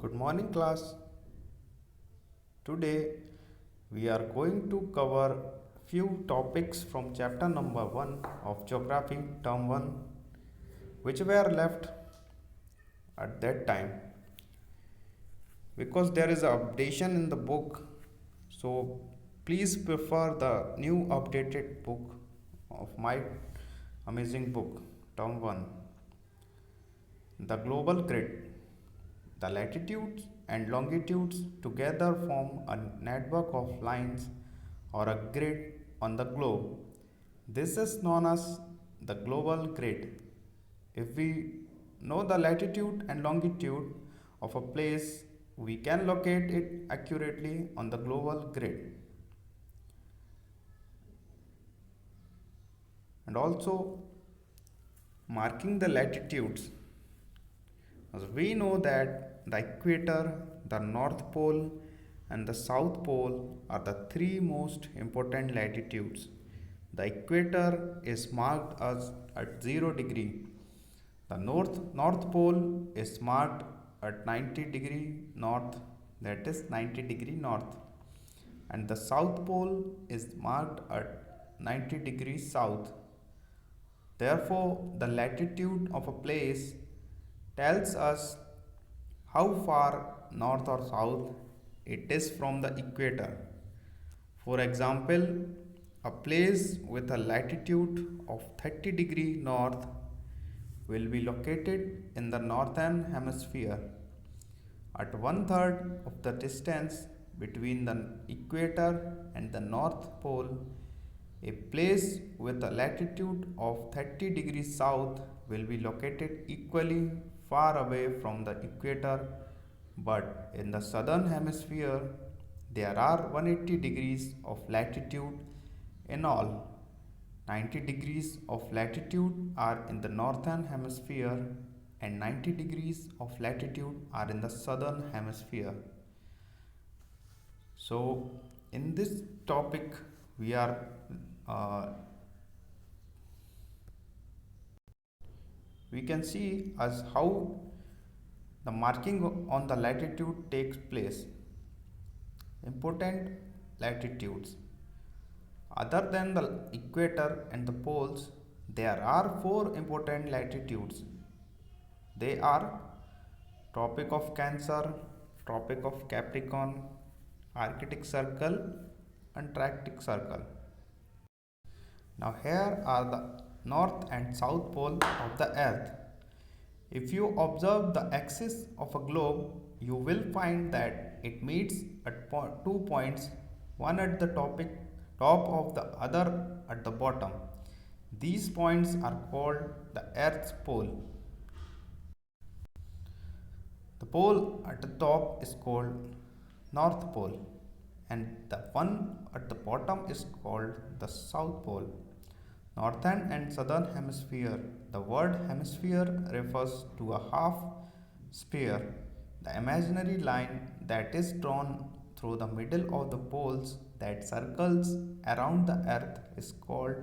Good morning, class. Today we are going to cover few topics from chapter number 1 of Geography, term 1, which were left at that time because there is a updation in the book. So please prefer the new updated book of my amazing book, term 1. The global grid. The latitudes and longitudes together form a network of lines or a grid on the globe. This is known as the global grid. If we know the latitude and longitude of a place, we can locate it accurately on the global grid. And also marking the latitudes. As we know that the equator, the North Pole, and the South Pole are the three most important latitudes. The equator is marked as at 0 degree. The North Pole is marked at 90 degree north, that is 90 degree north, and the South Pole is marked at 90 degrees south. Therefore, the latitude of a place tells us how far north or south it is from the equator. For example, a place with a latitude of 30 degree north will be located in the northern hemisphere at one third of the distance between the equator and the north pole. A place with a latitude of 30 degrees south will be located equally far away from the equator, but in the southern hemisphere there are 180 degrees of latitude in all. 90 degrees of latitude are in the northern hemisphere and 90 degrees of latitude are in the southern hemisphere. So, in this topic, we are uh, we can see as how the marking on the latitude takes place. Important latitudes. Other than the equator and the poles, there are four important latitudes. They are Tropic of Cancer, Tropic of Capricorn, Arctic Circle, and Arctic Circle. Now, here are the north and south pole of the earth. If you observe the axis of a globe, you will find that it meets at 2 points, one at the top of the other at the bottom. These points are called the Earth's pole. The pole at the top is called North Pole, and the one at the bottom is called the South Pole. Northern and Southern Hemisphere. The word hemisphere refers to a half sphere. The imaginary line that is drawn through the middle of the poles that circles around the earth is called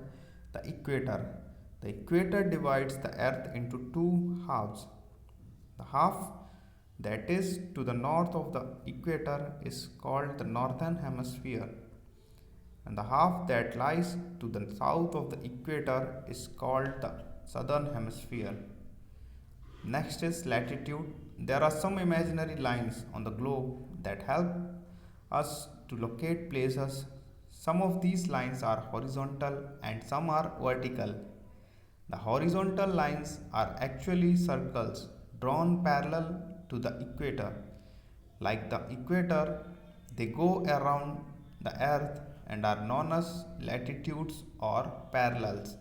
the equator. The equator divides the earth into two halves. The half that is to the north of the equator is called the northern hemisphere, and the half that lies to the south of the equator is called the southern hemisphere. Next is latitude. There are some imaginary lines on the globe that help us to locate places. Some of these lines are horizontal and some are vertical. The horizontal lines are actually circles drawn parallel to the equator. Like the equator, they go around the earth and are known as latitudes or parallels.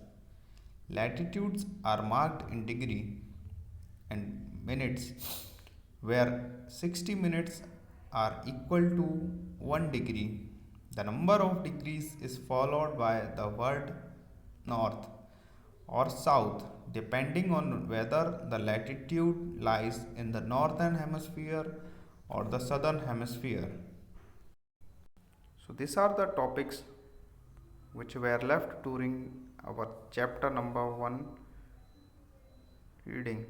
Latitudes are marked in degree and minutes, where 60 minutes are equal to 1 degree. The number of degrees is followed by the word north or south depending on whether the latitude lies in the northern hemisphere or the southern hemisphere. So these are the topics which were left during our chapter number 1 reading.